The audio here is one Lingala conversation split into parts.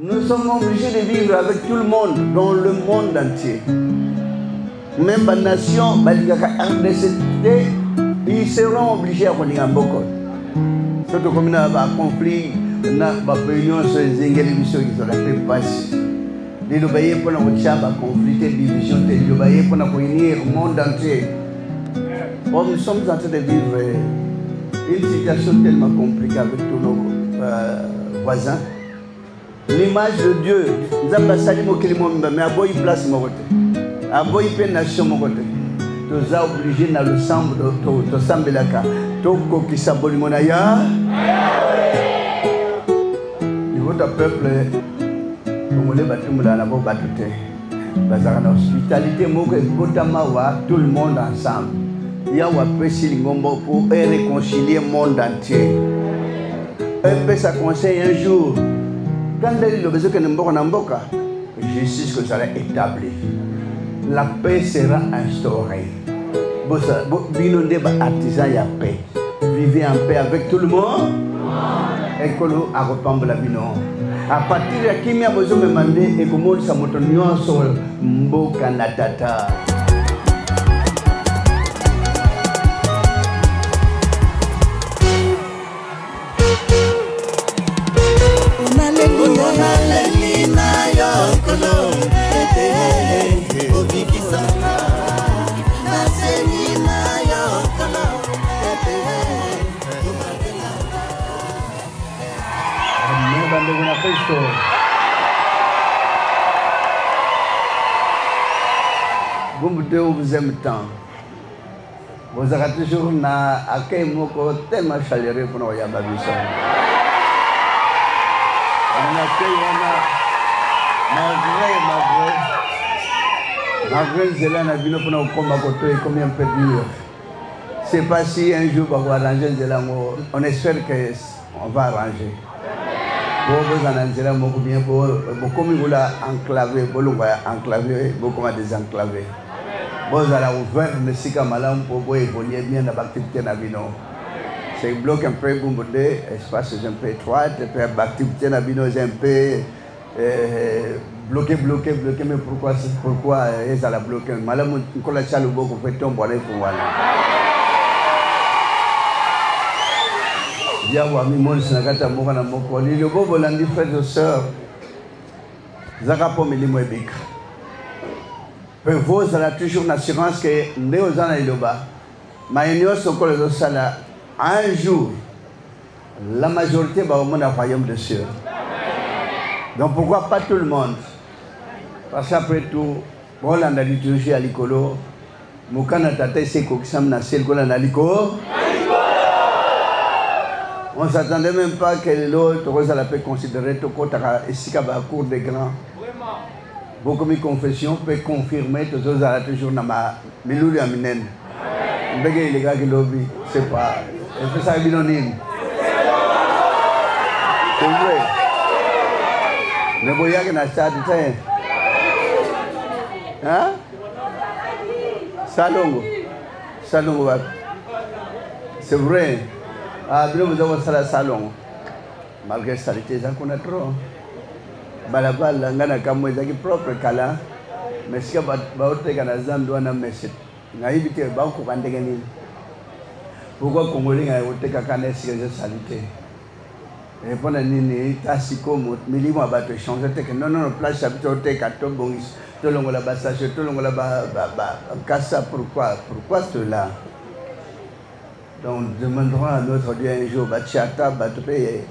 Nous sommes obligés de vivre avec tout le monde, dans le monde entier. Même la nation, ils seront obligés à venir en Boko. Surtout comme il y a un conflit, il y a une réunion sur les émissions qui sont la paix passe. Les Lobayés pour nous conflit, des divisions, les Lobayés pour nous réunir au monde entier. Or, nous sommes en train de vivre une situation tellement compliquée avec tous nos voisins. L'image de Dieu, nous avons passé mon climat, mais à boy place mon côté, à boy peine nation mon côté. Nous sommes obligés dans le sambre de Sambelaka, Toko qui s'abonne mon aya. Votre peuple, nous voulons battre tout le monde, battre l'hospitalité, tout le monde ensemble. Il y a un peu pour réconcilier le monde entier. Un peu ça conseille un jour. Quand il y a besoin que nous avons justice que ça sera établie. La paix sera instaurée. Bino débat artisan y a paix. Vivez en paix avec tout le monde. Et que nous arrêtons la bino. À partir de qui il y a besoin de demander et que nous sommes sur Mboka Natata. Vous aimez tant. Vous avez toujours accueilli tellement chaleureux pour nous. On accueille malgré Zélan a vu pour nous combat combien peut dur. C'est pas si un jour on va arranger Zélan, on espère qu'on va arranger. Vous en Zélan beaucoup bien pour comme vous l'avez enclavé, vous l'avez enclavé, beaucoup à désenclavé. Vous allez ouvrir le Sika Malam pour évoluer bien dans l'activité Nabino. C'est bloc un peu bombardé, espace un peu étroit, l'activité Nabino est un peu bloqué, mais pourquoi ils allaient bloquer? Malam, on a chalé beaucoup pour tomber pour voir. Il y a un mimon Sinagata Mokana Moko, le Bobo Landi, frères et sœurs, Zakapo Milimoebik. Vous avez toujours l'assurance que nous sommes là. Mais nous sommes là. Un jour, la majorité va au monde au royaume de Dieu. Donc pourquoi pas tout le monde? Parce qu'après tout, on a la liturgie à l'icolo. Moukana Tate Seko qui s'amène à Selko à l'icolo. On ne s'attendait même pas que l'autre peut considérer tout le temps cours des grands. Beaucoup de confessions peuvent confirmer que tous ont toujours dans ma milou ya minen. Mbege les gars qui lobby, c'est pas. Et ça binonime. C'est vrai. Ne voyez que na chat tu hein? Salongo. C'est vrai. Ah, bien vous avez ça salon. Malgré ça, les gens qu'on a trop. Balabal ngana kamwe zaki propre kala mesika baote kana zandu wana meset ngaibite ba ko kandenge ni pourquoi congolais nga oteka kana sika salite et pona nini tasiko milimo abato changer tek non place habite oteka to bongis to longola ba sachet to longola ba kassa pourquoi cela donc demandons à notre Dieu un jour ba chata ba to payer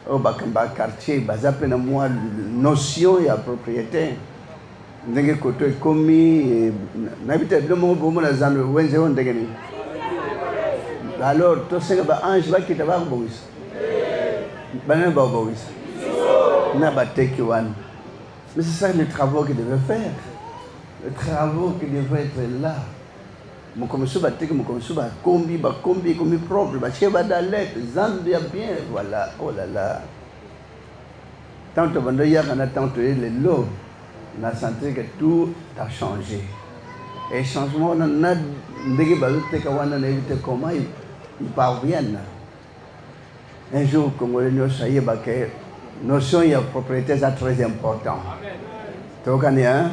au Bakamba quartier, bazape na moi notion et propriété. Ndenge koto komi n'habite le mot pour moi la zone wenze on degeni. Alors to senga ba ange ba kita ba bois. Bana ba bois. Na ba take one. Mais c'est ça le travail qu'il devait faire. Le travail qui devait être là. Mon commissaire va dire que mon commissaire va combi propre, va chez Badalet, Zambia bien, voilà, oh là là. Tant que on a tenté les lots, on a senti que tout a changé. Et changement, on a dit que comment ils parviennent. Un jour, comme on a dit, notion de propriété c'est très important. Tu connais hein?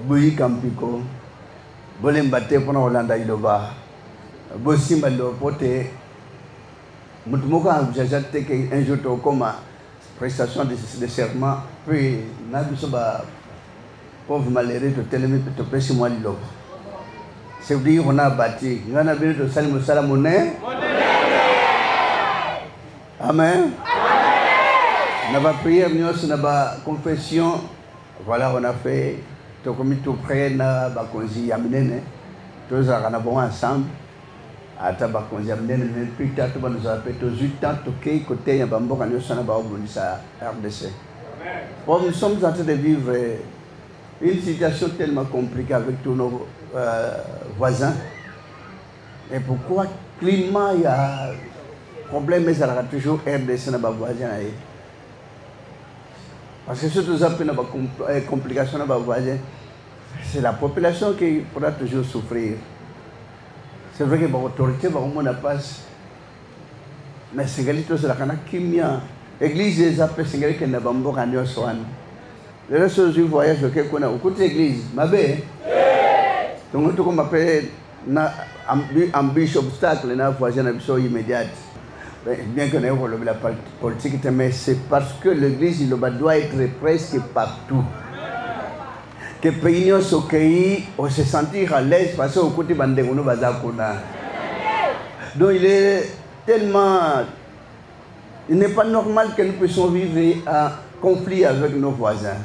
Bouilli Campiko, Bolembate pour Hollanda Iloba, Bossimba Lopote, Mutmoka, j'ai un jour comme prestation de serment, puis Nabisoba, pauvre malheureux, de télémé, de presser moi l'Iloba. C'est dire qu'on a bâti, on a vu de Salim Salamone. Amen. On a prié, on a confession. Voilà, on a fait. Tout comme tout près, on a bakonzi yamine. Tous on a bon ensemble. Ata bakonzi yamine, mais plus tard, on nous a fait tous 8 ans, tout côté, il y a bambo quand nous sommes à Baobunisa, RDC. Bon, nous sommes en train de vivre une situation tellement compliquée avec tous nos voisins. Et pourquoi climat, il y a problème, mais ça aura toujours RDC dans les voisins. Parce que surtout ça, il y a des complications dans les voisins. C'est la population qui pourra toujours souffrir. C'est vrai que l'autorité va au monde à passe. Mais c'est que c'est la kimia. L'église des appels, c'est que n'a pas beaucoup de soins. Le reste du voyage, je sais qu'on a beaucoup d'églises. Ma belle. Donc, on m'appelle un bus obstacle dans la voisin immédiate. Bien qu'on ait la politique, mais c'est parce que l'église doit être presque partout. Que les pays on se sentir à l'aise parce qu'au côté de nous donc il est tellement. Il n'est pas normal que nous puissions vivre en conflit avec nos voisins.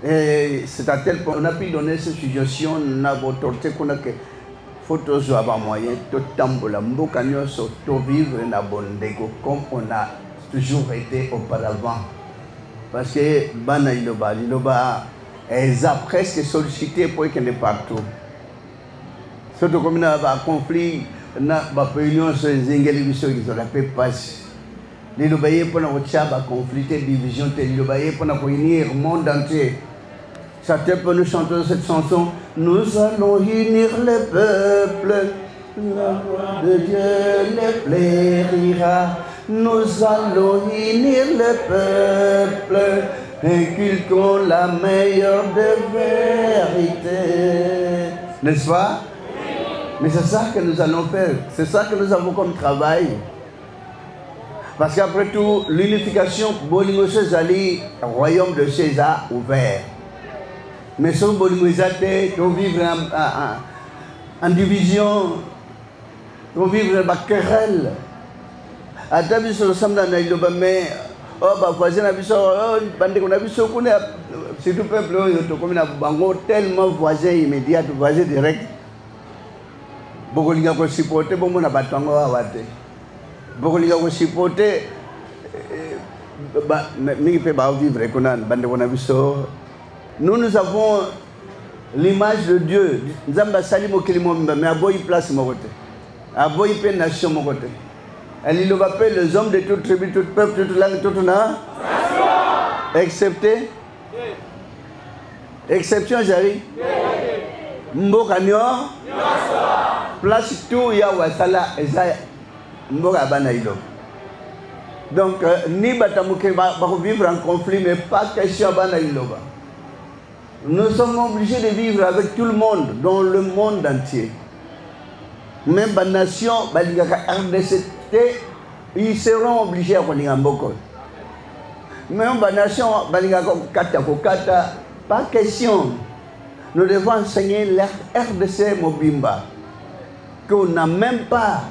Et c'est à tel point qu'on a pu donner cette suggestion, on a autorité qu'on a que photos avoir moyen de tambola, mbokanyoso, de vivre na bondego comme on a toujours été auparavant. Parce que Bana Iloba, elles ont presque sollicité pour qu'elle est partout. Surtout comme il y a un conflit, il y a une réunion sur les ingénieurs qui sont la paix passe. L'Iloba est pour un conflit, division, l'Iloba est pour unir le monde entier. Certains peuvent nous chanter cette chanson. Nous allons unir le peuple, la voix de Dieu les plaira. Nous allons unir le peuple, inculquons la meilleure de vérité. N'est-ce pas? Mais c'est ça que nous allons faire. C'est ça que nous avons comme travail. Parce qu'après tout, l'unification, Bolingo Zali, royaume de César ouvert. Mais si vous vivre en division, vous vivre en querelle. À table sur le samedi, mais oh, voisin a vu ça, on a vu ça, c'est tout peuple, tellement voisin immédiat, voisin direct. Beaucoup de gens qui supportent, beaucoup de gens qui supportent, nous avons l'image de Dieu. Nous avons mais à Boy place mon côté. À Boy nation mon côté. Elle va appeler les hommes de toute tribu, tout peuple, toute langue, toute nation. Excepté. Exception, j'arrive. Mbokanyo. Place tout, ya wasala, Esaïe. Mboka Banaïlo. Donc, ni Batamouké va vivre en conflit, mais pas question Banaïlo. Nous sommes obligés de vivre avec tout le monde, dans le monde entier. Même la nation, RDC, ils seront obligés à venir en Boko. Même la nation, pas question. Nous devons enseigner l'RDC Mobimba. Qu'on n'a même pas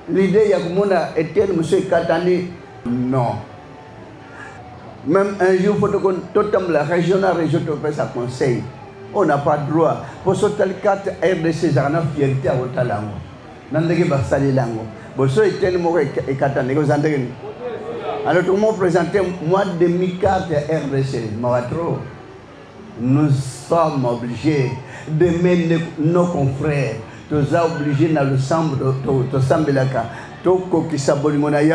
l'idée de était M. Katani. Non. Même un jour, il faut que la régionale fasse sa conseil. On n'a pas de droit. Pour ce tel cas, RDC, on a fierté à votre langue. Nous avons fait la langue. Pour ce tellement et Katani. Alors, tout le monde présentait moi demi-carte RDC. Nous sommes obligés d'aimer nos confrères. Nous sommes obligés dans le sambre de Sambelaka. Toko qui s'abonne mon aïe.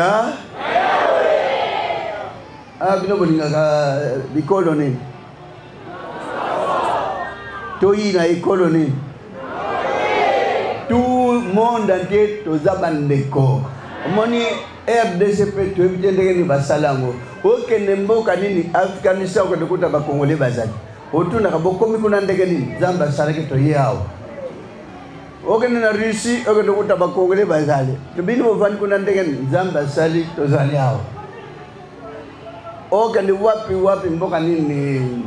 Ah, bino bolingaka bikoloni. Toyi na écoloni. Tout le monde entier toza bandeko. Moni RDCP to ebitendeke ni basalango oke nemboka nini Afghanistan ko dokuta ba Congolais bazali otuna ka bokomi kuna ndeke nini zamba salake to yao oke na Russie oke dokuta ba Congolais bazali to bini bovani kuna ndeke zamba sali to zali yao oke ni wapi mboka nini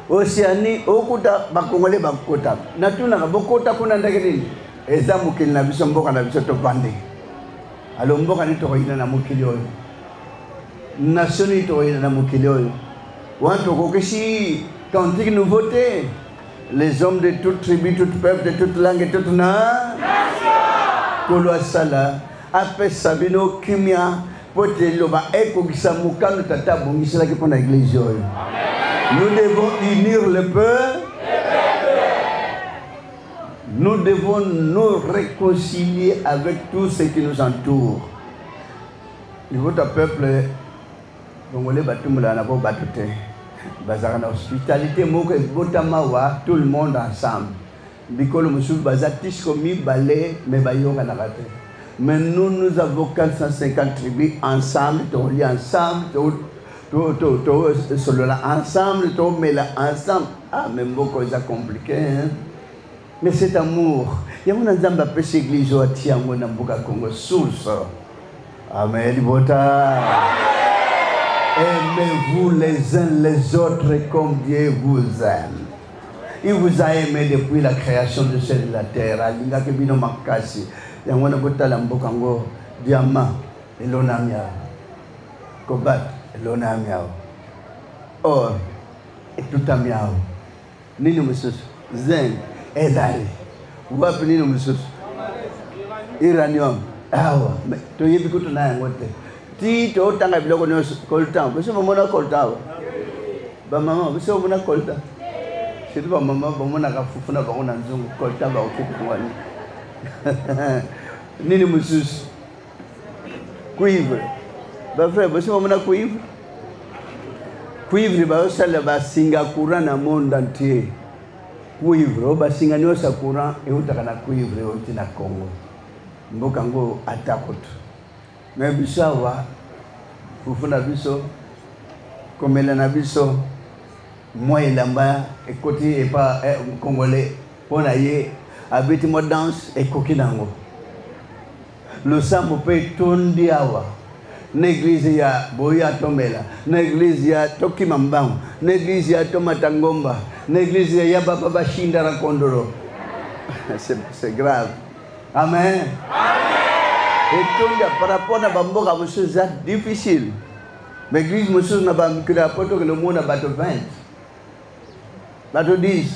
Oceanie okuta ba Congolais bakota natuna ka bokota kuna ndeke nini ezamu kina biso mboka na biso to pande alors mboka ni to ina na mukili oyo nation ni to ina na mukili oyo wanto ko keshi cantique nouveauté les hommes de toute tribu tout peuple de toute langue et toute nation kolo sala apesa bino kimia pote loba eko gisamuka tata bongisela ki pona église oyo nous devons unir le peuple. Nous devons nous réconcilier avec tous ceux qui nous entourent. Votre peuple, Congolais, hospitalité, tout le monde ensemble. Mais nous avons 450 tribus ensemble, ensemble, ensemble. Ah, mais beaucoup c'est compliqué. Hein? Mais cet amour, il y a un zamba péché église au Tiango Nambuka Congo source. Amen. Aimez-vous les uns les autres comme Dieu vous aime. Il vous a aimé depuis la création de ciel et de la terre. Alinga kebino makasi. Yangwana botala mboka ngo diamant elonamia. Cobalt elonamia. Or et tout amiao. Nini mususu zinc ezali wapi nini mususu uranium awa to yebi kutu na yangote ti to tanga biloko no coltan biso mona coltan ba mama biso mona coltan situ ba mama ba mona ka fufuna ba ona nzungu coltan ba okipi kwani nini mususu cuivre ba frère biso mona cuivre ba osala ba singa courant na monde entier cuivre ba singa ni osa courant e utaka na cuivre oti na Congo mboka ngo atakoto mais bisawa fufuna biso komela na biso moyelamba ekoti e pa congolais pona ye abiti mo danse e kokinango le sambo pe tondi awa l'église ya boya tomela l'église ya tokima mbangu l'église ya tomata ngomba l'église ya baba bashinda la kondoro c'est grave amen et tout par rapport à bamboka monsieur c'est difficile mais l'église monsieur na ba que la poto que le monde a bateau 20 bateau 10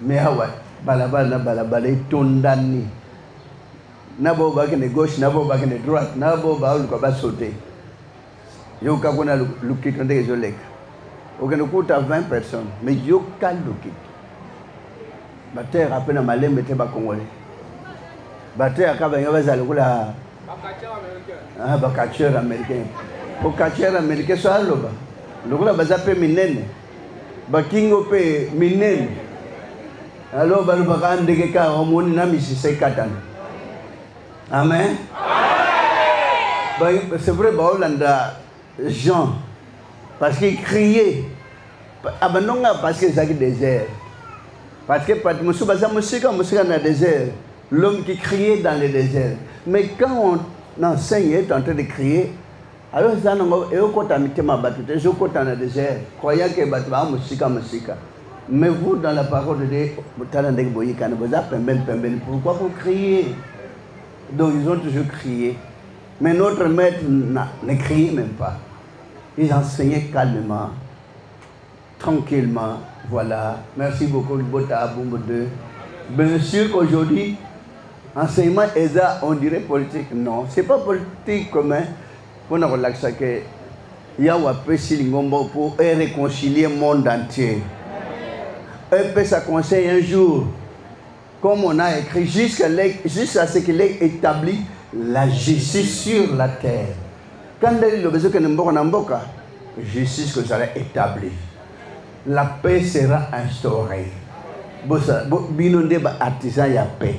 mais hawa balabala tondani nabo bakene gauche nabo bakene droite nabo baulu kwa basote yoka kuna lukito ndege zoleka okene kuta 20 personnes mais yoka lukito baterre apena malembe te ba congolais baterre akaba ngabazali kula bakacheur américain bakacheur américain so aloba lokula bazape minene bakingo pe minene alo balu bakande ke ka homoni na misi sekatana. Amen. C'est vrai, Baolanda, Jean, parce qu'il criait. Parce que c'est désert. Parce que monsieur dans le désert, l'homme qui criait dans le désert. Mais quand on enseigne, est en train de crier, alors ça n'a pas été ma battue, je suis dans le désert, croyant que musique. Mais vous, dans la parole de Dieu, pourquoi vous criez? Donc ils ont toujours crié. Mais notre maître ne criait même pas. Ils enseignaient calmement, tranquillement. Voilà. Merci beaucoup, Bota Boumbo 2. Bien sûr qu'aujourd'hui, enseignement ESA, on dirait politique. Non, ce n'est pas politique commun. On a relaxé que Yahweh peut s'ilingombo pour réconcilier le monde entier. Et peut ça conseille un jour. Comme on a écrit, jusqu'à ce qu'il ait établi la justice sur la terre. Quand il y a besoin de justice que sera établie, la paix sera instaurée. Binonde ba artisan ya paix.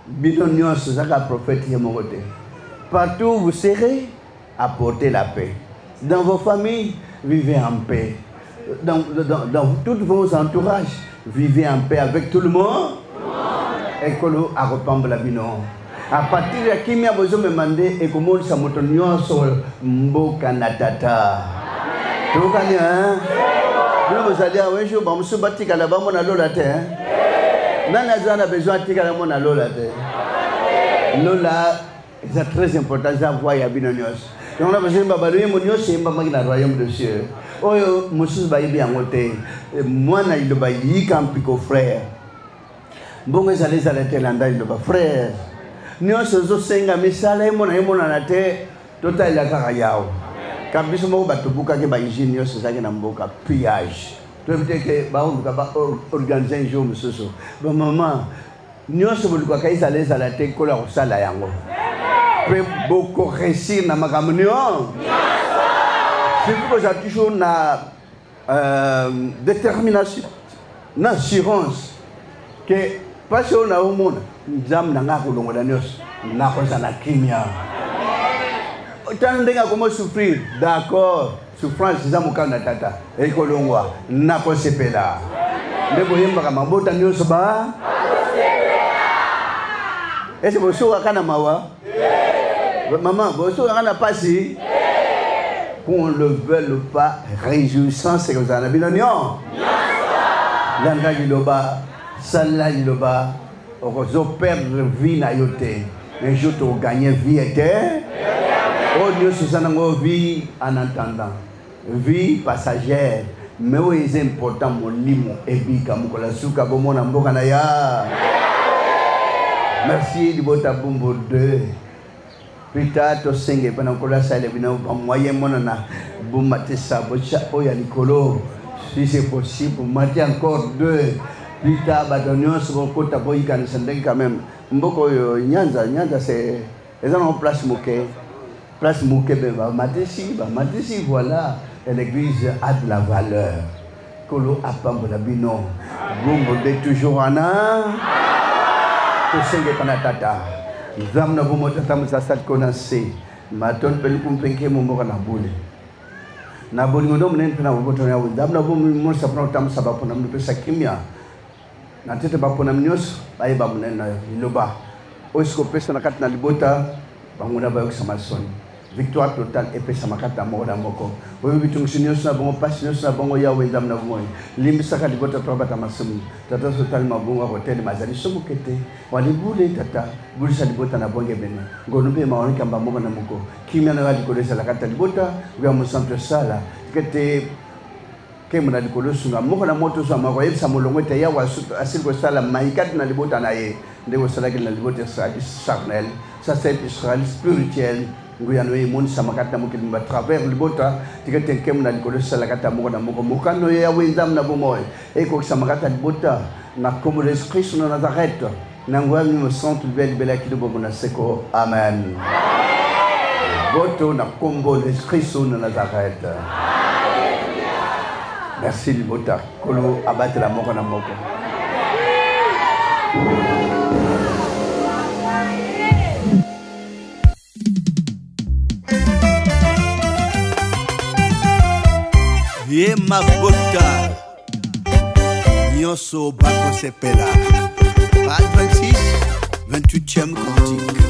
Binonyon saka prophète ya mokote. Partout où vous serez, apportez la paix. Dans vos familles, vivez en paix. Dans tous vos entourages, vivez en paix avec tout le monde. Et que l'on a repamé la bino. À partir de qui m'a besoin de me demander et comment ça m'a tenu sur Mboka Natata. Tu connais, hein? Vous allez à un jour, je me suis battu à la bas, mon allo la terre. Nana a besoin de tirer mon allo la terre. Lola, c'est très important, ça voit à Binonios. Donc on a besoin de babalouer mon yos et maman dans le royaume de Dieu. Oh, monsieur Baïbi en côté. Moi, il le bailli comme pico frère. Bon, vous allez à la terre, il le frère. Nous sommes senga misala mon aimon à la terre, total la carayao. Kabismo batubuka ke baïji, nous sommes en boca pillage. Tu veux dire que Baou va organiser un jour, monsieur. Bon, maman, nous sommes le quoi qu'ils allaient à la terre, qu'on a au salayango. Beaucoup réussir dans ma communion. C'est pourquoi j'ai toujours une détermination, une assurance que parce qu'on a au monde, nous avons un peu de kimia. Autant de comment souffrir, d'accord, souffrance, c'est ça mon cas natata. Et que l'on voit, n'a pas se pela. Mais vous voyez, ma botte à nous se bat. Et c'est pour ça qu'on a mawa. Maman, vous savez, pas si qu'on le veuille pas, réjouissant, c'est que vous en avez l'union. L'anga giloba, sala giloba, on perdre vie na yote. Un jour, tu gagnes vie éternelle. Oh Dieu, c'est ça, vie en attendant. Vie passagère. Mais oui, c'est important, mon limo, et bika, mon kolasuka, bon, mon ambokanaya. Merci de votre abombo 2. Pita to senge pendant que la salle est venue moyen monana boumate ça bocha oya nicolo si c'est possible pour mater encore 2 Pita badonion sur mon côté boy kan sendeng quand même mboko nyanza c'est ils ont place moqué ben mater si voilà et l'église a de la valeur colo apambo la bino bombo de toujours ana to senge panatata Zam na bomo tatam sa sat konase maton pel kumpenke mo mo kana bule na boli ngodo mnen pena boto ya zam na bomo mo sa pran tam sa ba pona mo pesa kimia na tete ba pona mnyos ba ba mnen na loba o sko pesa na kat na libota banguna ba sa malson victoire totale et pesa makata mo da moko o bitung seniors na bongo passions na bongo ya we zam na bomo limbi saka libota to ba tamasum tata total mabunga hotel mazali somukete wali bule tata bulisa libota na bonge bene ngonombe maoni kamba moko na moko kimia na wali kolesa la kata libota ga mo centre sala kete kemuna likolosunga moko na moto so mako yebisa molongo te ya wasu asil ko sala maikat na libota na ye ndeko sala ke na libota sa charnel ça c'est Israël spirituel nguyano e mon samakata mo kidimba travers libota tikete kemuna likolesa kata moko na moko mokano ya wenzam na bomoy e ko samakata libota na comme l'esprit sur Nazareth nangwa mi centre belle belle ki do bomona seko amen boto na combo l'esprit sur Nazareth merci libota kolo abattre la moko na moko Ye ma vodka Nyonso bako sepela Page 26 28e cantique